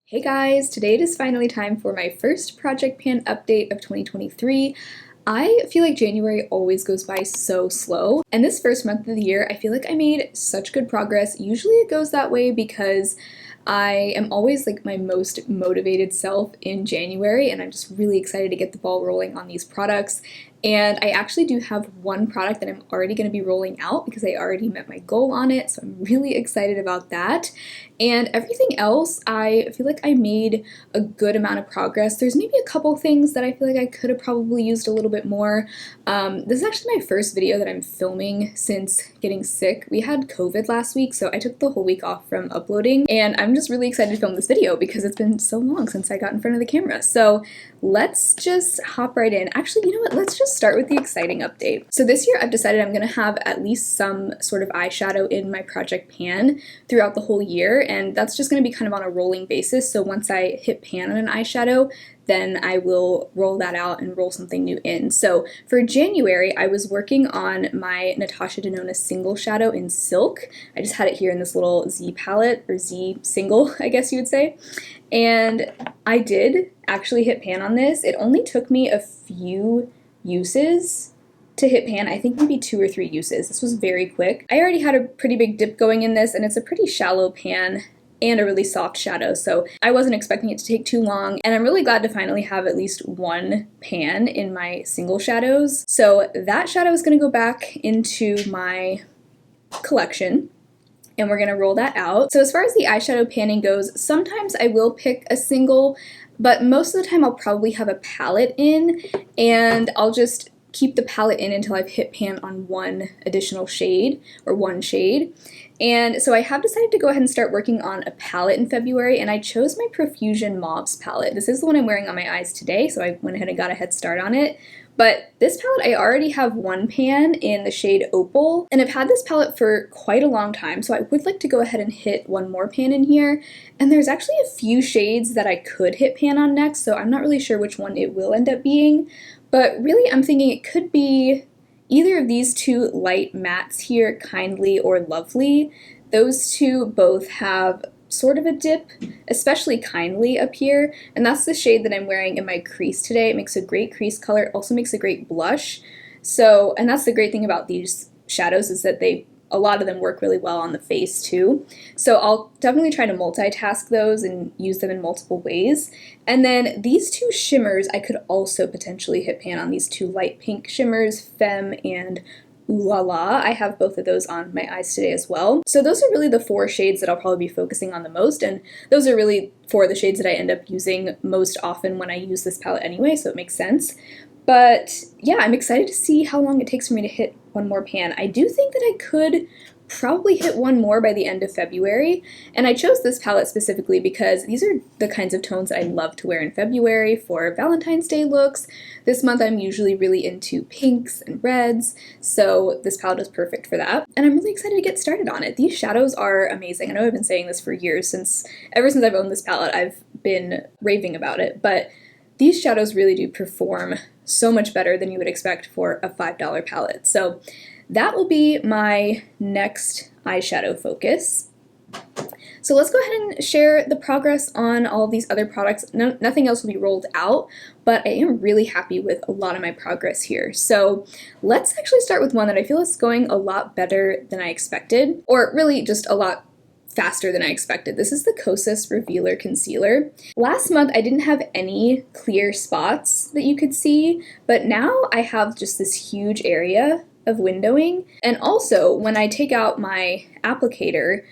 Hey guys, today it is finally time for my first project pan update of 2023. I feel like January always goes by so slow, and this first month of the year, I feel like I made such good progress. Usually it goes that way because I am always like my most motivated self in January, and I'm just really excited to get the ball rolling on these products. And I actually do have one product that I'm already going to be rolling out because I already met my goal on it, so I'm really excited about that. And everything else, I feel like I made a good amount of progress. There's maybe a couple things that I feel like I could have probably used a little bit more. This is actually my first video that I'm filming since getting sick. We had COVID last week, so I took the whole week off from uploading, and I'm just really excited to film this video because it's been so long since I got in front of the camera. So let's just hop right in. Actually, you know what? Let's just start with the exciting update. So this year I've decided I'm going to have at least some sort of eyeshadow in my project pan throughout the whole year, and that's just going to be kind of on a rolling basis. So once I hit pan on an eyeshadow, then I will roll that out and roll something new in. So for January, I was working on my Natasha Denona single shadow in Silk. I just had it here in this little Z palette, or Z single, I guess you would say. And I did actually hit pan on this. It only took me a few uses to hit pan, I think maybe 2 or 3 uses. This was very quick. I already had a pretty big dip going in this, and it's a pretty shallow pan and a really soft shadow, so I wasn't expecting it to take too long, and I'm really glad to finally have at least one pan in my single shadows. So that shadow is going to go back into my collection, and we're going to roll that out. So as far as the eyeshadow panning goes, sometimes I will pick a single, but most of the time I'll probably have a palette in, and I'll just keep the palette in until I've hit pan on one additional shade, or one shade. And so I have decided to go ahead and start working on a palette in February, and I chose my Profusion Mauves palette. This is the one I'm wearing on my eyes today, so I went ahead and got a head start on it. But this palette, I already have one pan in the shade Opal, and I've had this palette for quite a long time, so I would like to go ahead and hit one more pan in here. And there's actually a few shades that I could hit pan on next, so I'm not really sure which one it will end up being. But really, I'm thinking it could be either of these two light mattes here, Kindly or Lovely. Those two both have sort of a dip, especially Kindly up here, and that's the shade that I'm wearing in my crease today. It makes a great crease color, it also makes a great blush. So, and that's the great thing about these shadows, is that a lot of them work really well on the face too. So I'll definitely try to multitask those and use them in multiple ways. And then these two shimmers, I could also potentially hit pan on. These two light pink shimmers, Femme and Ooh La La. I have both of those on my eyes today as well. So those are really the 4 shades that I'll probably be focusing on the most, and those are really 4 of the shades that I end up using most often when I use this palette anyway, so it makes sense. But yeah, I'm excited to see how long it takes for me to hit one more pan. I do think that I could probably hit one more by the end of February, and I chose this palette specifically because these are the kinds of tones that I love to wear in February for Valentine's Day looks. This month I'm usually really into pinks and reds, so this palette is perfect for that, and I'm really excited to get started on it. These shadows are amazing. I know I've been saying this for years, ever since I've owned this palette I've been raving about it, but these shadows really do perform so much better than you would expect for a $5 palette. So that will be my next eyeshadow focus. So let's go ahead and share the progress on all of these other products. Nothing else will be rolled out, but I am really happy with a lot of my progress here. So let's actually start with one that I feel is going a lot better than I expected, or really just a lot faster than I expected. This is the Kosas Revealer Concealer. Last month I didn't have any clear spots that you could see, but now I have just this huge area of windowing. And also, when I take out my applicator,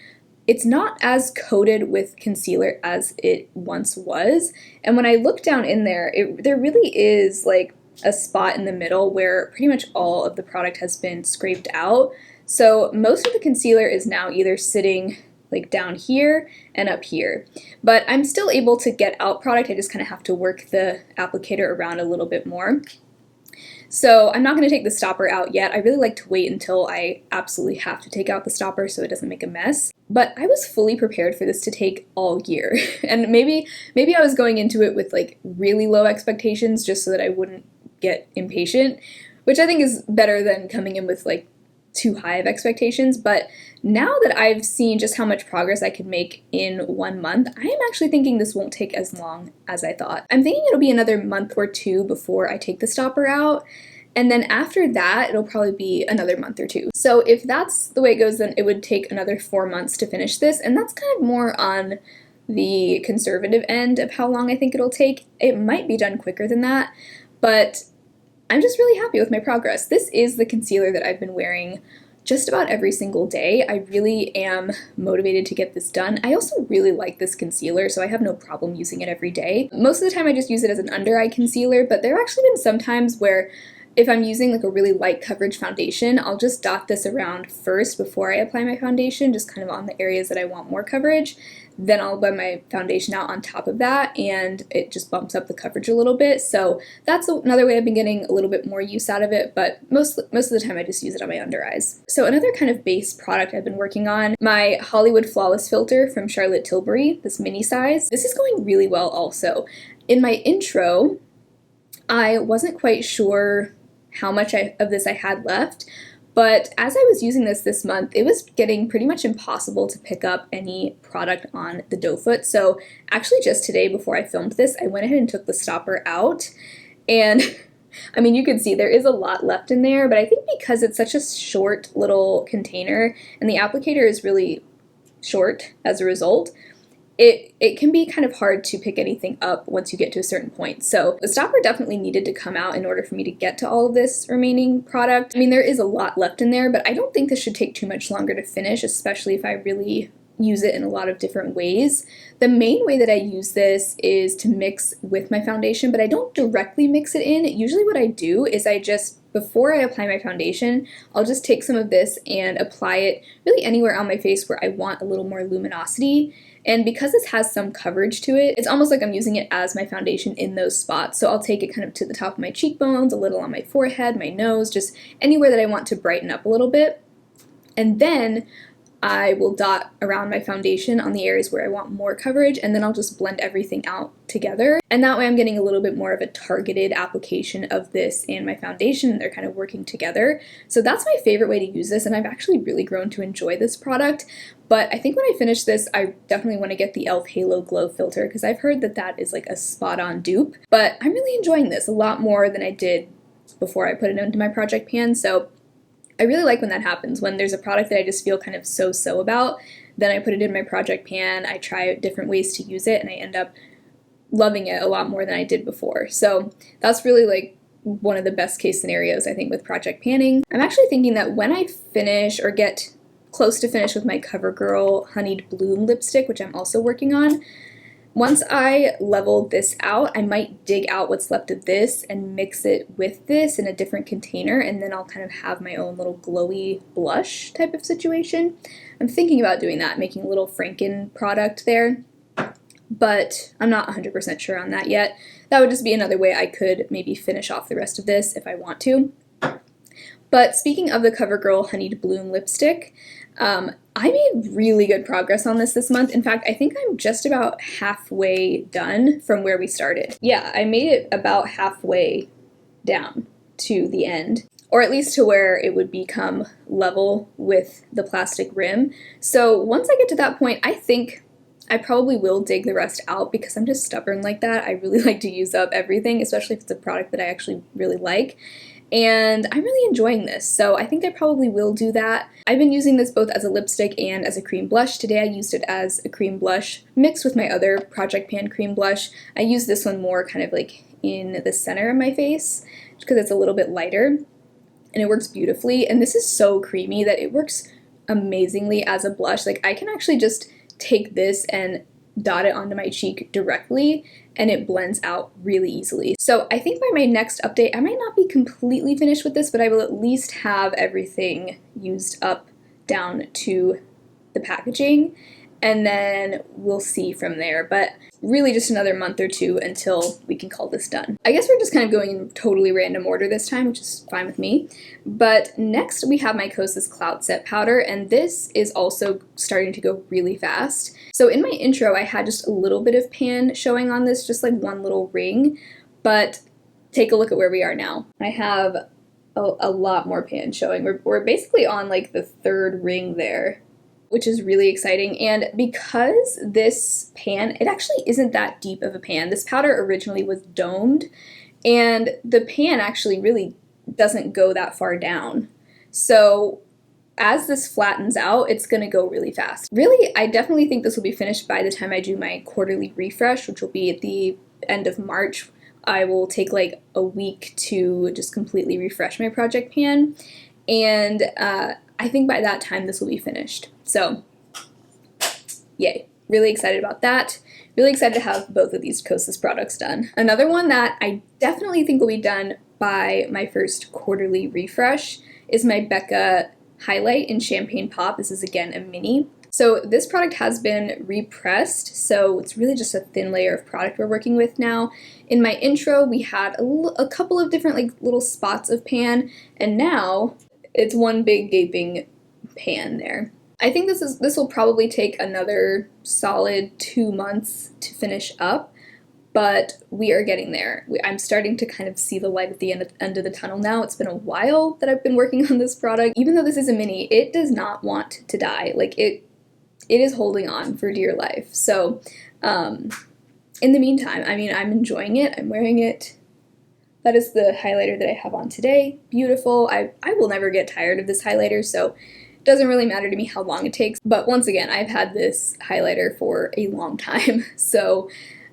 it's not as coated with concealer as it once was. And when I look down in there, there really is like a spot in the middle where pretty much all of the product has been scraped out. So most of the concealer is now either sitting like down here and up here. But I'm still able to get out product, I just kind of have to work the applicator around a little bit more. So I'm not going to take the stopper out yet. I really like to wait until I absolutely have to take out the stopper so it doesn't make a mess. But I was fully prepared for this to take all year. And maybe I was going into it with like really low expectations just so that I wouldn't get impatient, which I think is better than coming in with like too high of expectations, but now that I've seen just how much progress I can make in 1 month, I am actually thinking this won't take as long as I thought. I'm thinking it'll be another month or two before I take the stopper out, and then after that, it'll probably be another month or two. So if that's the way it goes, then it would take another 4 months to finish this, and that's kind of more on the conservative end of how long I think it'll take. It might be done quicker than that, but I'm just really happy with my progress. This is the concealer that I've been wearing just about every single day. I really am motivated to get this done. I also really like this concealer, so I have no problem using it every day. Most of the time I just use it as an under eye concealer, but there have actually been some times where if I'm using like a really light coverage foundation, I'll just dot this around first before I apply my foundation, just kind of on the areas that I want more coverage. Then I'll blend my foundation out on top of that, and it just bumps up the coverage a little bit. So that's another way I've been getting a little bit more use out of it, but most of the time I just use it on my under eyes. So another kind of base product I've been working on, my Hollywood Flawless filter from Charlotte Tilbury, this mini size. This is going really well also. In my intro, I wasn't quite sure how much of this I had left, but as I was using this month, it was getting pretty much impossible to pick up any product on the doe foot. So actually just today before I filmed this, I went ahead and took the stopper out, and I mean, you can see there is a lot left in there, but I think because it's such a short little container and the applicator is really short as a result, it can be kind of hard to pick anything up once you get to a certain point. So the stopper definitely needed to come out in order for me to get to all of this remaining product. I mean, there is a lot left in there, but I don't think this should take too much longer to finish, especially if I really use it in a lot of different ways. The main way that I use this is to mix with my foundation, but I don't directly mix it in. Usually what I do is before I apply my foundation, I'll just take some of this and apply it really anywhere on my face where I want a little more luminosity. And because this has some coverage to it, it's almost like I'm using it as my foundation in those spots. So I'll take it kind of to the top of my cheekbones, a little on my forehead, my nose, just anywhere that I want to brighten up a little bit. And then I will dot around my foundation on the areas where I want more coverage, and then I'll just blend everything out together. And that way I'm getting a little bit more of a targeted application of this and my foundation, and they're kind of working together. So that's my favorite way to use this, and I've actually really grown to enjoy this product. But I think when I finish this, I definitely want to get the e.l.f. Halo Glow filter, because I've heard that that is like a spot-on dupe. But I'm really enjoying this a lot more than I did before I put it into my project pan, so I really like when that happens, when there's a product that I just feel kind of so-so about, then I put it in my project pan, I try different ways to use it, and I end up loving it a lot more than I did before. So that's really like one of the best case scenarios, I think, with project panning. I'm actually thinking that when I finish or get close to finish with my CoverGirl Honeyed Bloom lipstick, which I'm also working on, once I level this out, I might dig out what's left of this and mix it with this in a different container, and then I'll kind of have my own little glowy blush type of situation. I'm thinking about doing that, making a little Franken product there, but I'm not 100% sure on that yet. That would just be another way I could maybe finish off the rest of this if I want to. But speaking of the CoverGirl Honeyed Bloom lipstick, I made really good progress on this month. In fact, I think I'm just about halfway done from where we started. Yeah, I made it about halfway down to the end, or at least to where it would become level with the plastic rim. So once I get to that point, I think I probably will dig the rest out, because I'm just stubborn like that. I really like to use up everything, especially if it's a product that I actually really like. And I'm really enjoying this, so I think I probably will do that. I've been using this both as a lipstick and as a cream blush. Today I used it as a cream blush mixed with my other Project Pan cream blush. I use this one more kind of like in the center of my face, because it's a little bit lighter, and it works beautifully. And this is so creamy that it works amazingly as a blush. Like, I can actually just take this and dot it onto my cheek directly, and it blends out really easily. So I think by my next update, I might not be completely finished with this, but I will at least have everything used up down to the packaging, and then we'll see from there. But really just another month or two until we can call this done. I guess we're just kind of going in totally random order this time, which is fine with me. But next we have my Kosas Cloud Set Powder, and this is also starting to go really fast. So in my intro, I had just a little bit of pan showing on this, just like one little ring, but take a look at where we are now. I have a lot more pan showing. We're basically on like the third ring there, which is really exciting. And because this pan, it actually isn't that deep of a pan. This powder originally was domed, and the pan actually really doesn't go that far down. So as this flattens out, it's gonna go really fast. Really, I definitely think this will be finished by the time I do my quarterly refresh, which will be at the end of March. I will take like a week to just completely refresh my project pan, and I think by that time this will be finished. So, yay. Really excited about that. Really excited to have both of these Kosas products done. Another one that I definitely think will be done by my first quarterly refresh is my Becca Highlight in Champagne Pop. This is again a mini. So this product has been repressed, so it's really just a thin layer of product we're working with now. In my intro, we had a couple of different like little spots of pan, and now it's one big gaping pan there. I think this will probably take another solid 2 months to finish up, but we are getting there. I'm starting to kind of see the light at the end of the tunnel now. It's been a while that I've been working on this product. Even though this is a mini, it does not want to die. Like it is holding on for dear life. So in the meantime, I mean, I'm enjoying it. I'm wearing it. That is the highlighter that I have on today. Beautiful. I will never get tired of this highlighter, so it doesn't really matter to me how long it takes. But once again, I've had this highlighter for a long time, so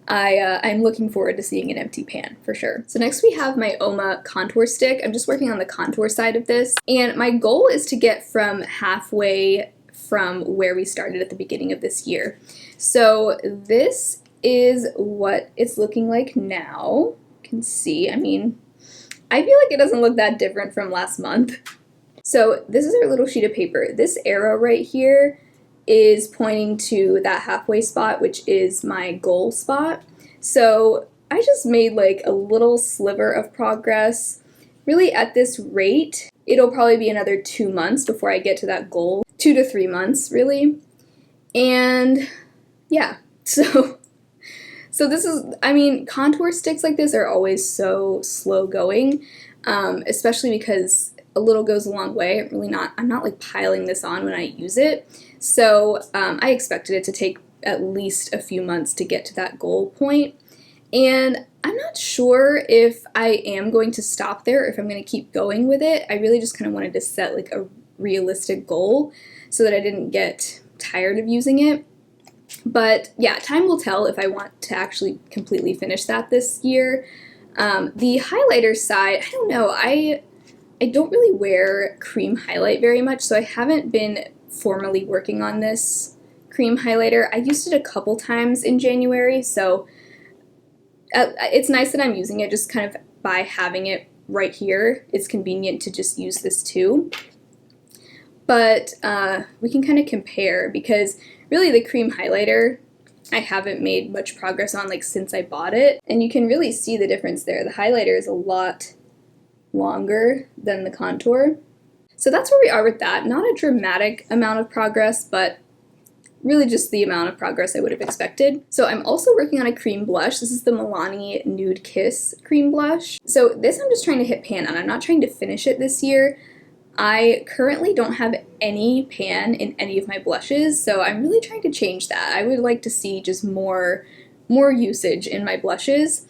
I'm looking forward to seeing an empty pan for sure. So next we have my Oma contour stick. I'm just working on the contour side of this, and my goal is to get from halfway from where we started at the beginning of this year. So this is what it's looking like now. You can see, I mean, I feel like it doesn't look that different from last month. So this is our little sheet of paper. This arrow right here is pointing to that halfway spot, which is my goal spot. So I just made like a little sliver of progress. Really, at this rate, it'll probably be another 2 months before I get to that goal. 2 to 3 months, really. And yeah, so this is, I mean, contour sticks like this are always so slow going, especially because a little goes a long way. I'm not like piling this on when I use it. So I expected it to take at least a few months to get to that goal point. And I'm not sure if I am going to stop there, if I'm going to keep going with it. I really just kind of wanted to set like a realistic goal so that I didn't get tired of using it. But yeah, time will tell if I want to actually completely finish that this year. The highlighter side, I don't know, I don't really wear cream highlight very much, so I haven't been formally working on this cream highlighter. I used it a couple times in January, so it's nice that I'm using it just kind of by having it right here. It's convenient to just use this too. But we can kind of compare, because really the cream highlighter I haven't made much progress on like since I bought it, and you can really see the difference there. The highlighter is a lot longer than the contour. So that's where we are with that. Not a dramatic amount of progress, but really just the amount of progress I would have expected. So I'm also working on a cream blush. This is the Milani Nude Kiss cream blush. So this I'm just trying to hit pan on. I'm not trying to finish it this year. I currently don't have any pan in any of my blushes, so I'm really trying to change that. I would like to see just more usage in my blushes,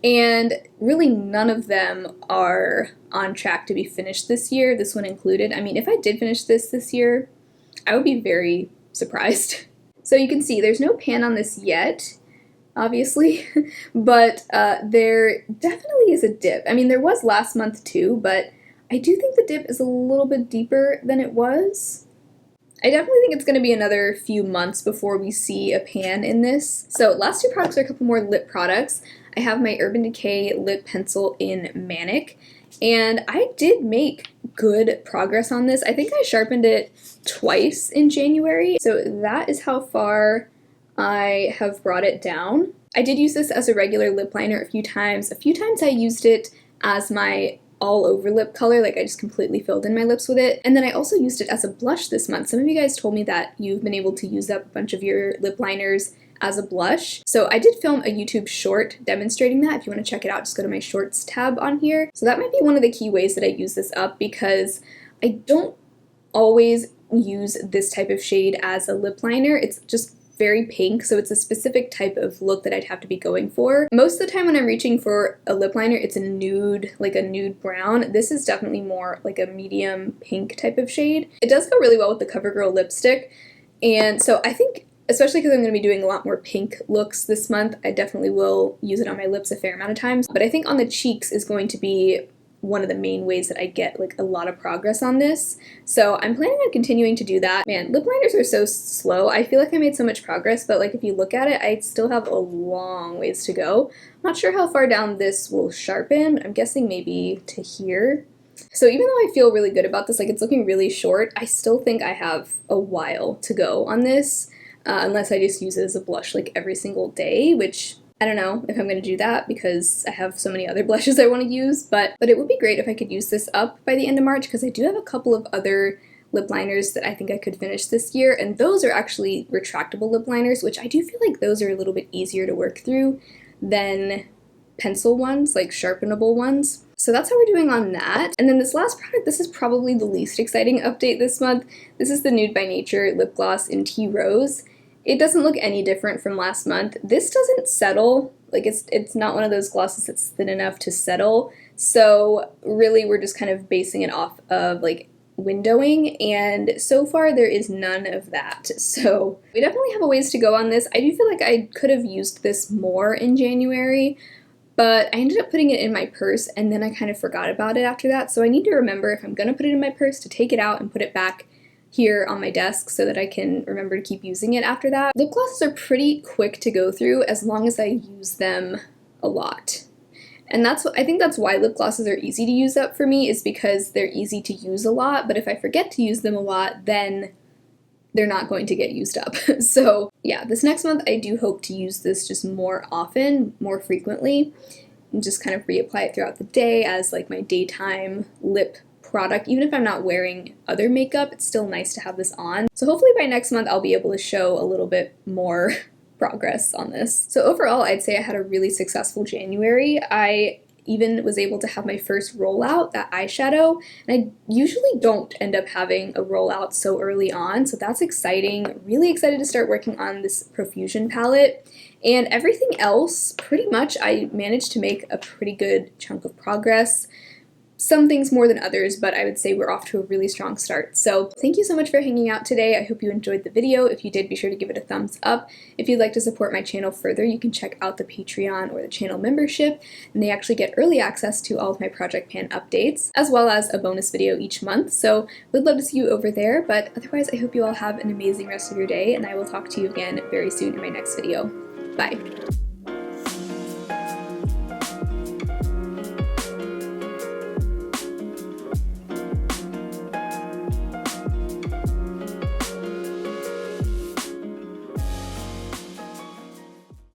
and really none of them are on track to be finished this year, this one included. I mean, if I did finish this year, I would be very surprised. So you can see there's no pan on this yet, obviously, but there definitely is a dip. I mean, there was last month too, but I do think the dip is a little bit deeper than it was. I definitely think it's going to be another few months before we see a pan in this. So last two products are a couple more lip products. I have my Urban Decay lip pencil in Manic, and I did make good progress on this. I think I sharpened it twice in January, so that is how far I have brought it down. I did use this as a regular lip liner a few times. A few times I used it as my all over lip color, like I just completely filled in my lips with it. And then I also used it as a blush this month. Some of you guys told me that you've been able to use up a bunch of your lip liners as a blush. So I did film a YouTube short demonstrating that. If you want to check it out, just go to my shorts tab on here. So that might be one of the key ways that I use this up, because I don't always use this type of shade as a lip liner. It's just very pink, so it's a specific type of look that I'd have to be going for. Most of the time when I'm reaching for a lip liner, it's a nude, like a nude brown. This is definitely more like a medium pink type of shade. It does go really well with the CoverGirl lipstick, and so I think, especially because I'm going to be doing a lot more pink looks this month, I definitely will use it on my lips a fair amount of times. But I think on the cheeks is going to be one of the main ways that I get like a lot of progress on this. So I'm planning on continuing to do that. Man, lip liners are so slow. I feel like I made so much progress, but like if you look at it, I still have a long ways to go. I'm not sure how far down this will sharpen. I'm guessing maybe to here. So even though I feel really good about this, like it's looking really short, I still think I have a while to go on this, unless I just use it as a blush like every single day, which I don't know if I'm going to do that because I have so many other blushes I want to use, but it would be great if I could use this up by the end of March, because I do have a couple of other lip liners that I think I could finish this year, and those are actually retractable lip liners, which I do feel like those are a little bit easier to work through than pencil ones, like sharpenable ones. So that's how we're doing on that. And then this last product, this is probably the least exciting update this month. This is the Nude by Nature lip gloss in Tea Rose. It doesn't look any different from last month. This doesn't settle, like it's not one of those glosses that's thin enough to settle. So really we're just kind of basing it off of like windowing, and so far there is none of that. So we definitely have a ways to go on this. I do feel like I could have used this more in January, but I ended up putting it in my purse and then I kind of forgot about it after that. So I need to remember, if I'm gonna put it in my purse, to take it out and put it back here on my desk so that I can remember to keep using it after that. Lip glosses are pretty quick to go through as long as I use them a lot. And I think that's why lip glosses are easy to use up for me, is because they're easy to use a lot, but if I forget to use them a lot, then they're not going to get used up. So yeah, this next month I do hope to use this just more often, more frequently, and just kind of reapply it throughout the day as like my daytime lip product. Even if I'm not wearing other makeup, it's still nice to have this on. So hopefully by next month I'll be able to show a little bit more progress on this. So overall, I'd say I had a really successful January. I even was able to have my first rollout, that eyeshadow, and I usually don't end up having a rollout so early on, so that's exciting. Really excited to start working on this Profusion palette. And everything else, pretty much I managed to make a pretty good chunk of progress. Some things more than others, but I would say we're off to a really strong start. So thank you so much for hanging out today. I hope you enjoyed the video. If you did, be sure to give it a thumbs up. If you'd like to support my channel further, you can check out the Patreon or the channel membership, and they actually get early access to all of my Project Pan updates, as well as a bonus video each month. So we'd love to see you over there, but otherwise I hope you all have an amazing rest of your day, and I will talk to you again very soon in my next video. Bye.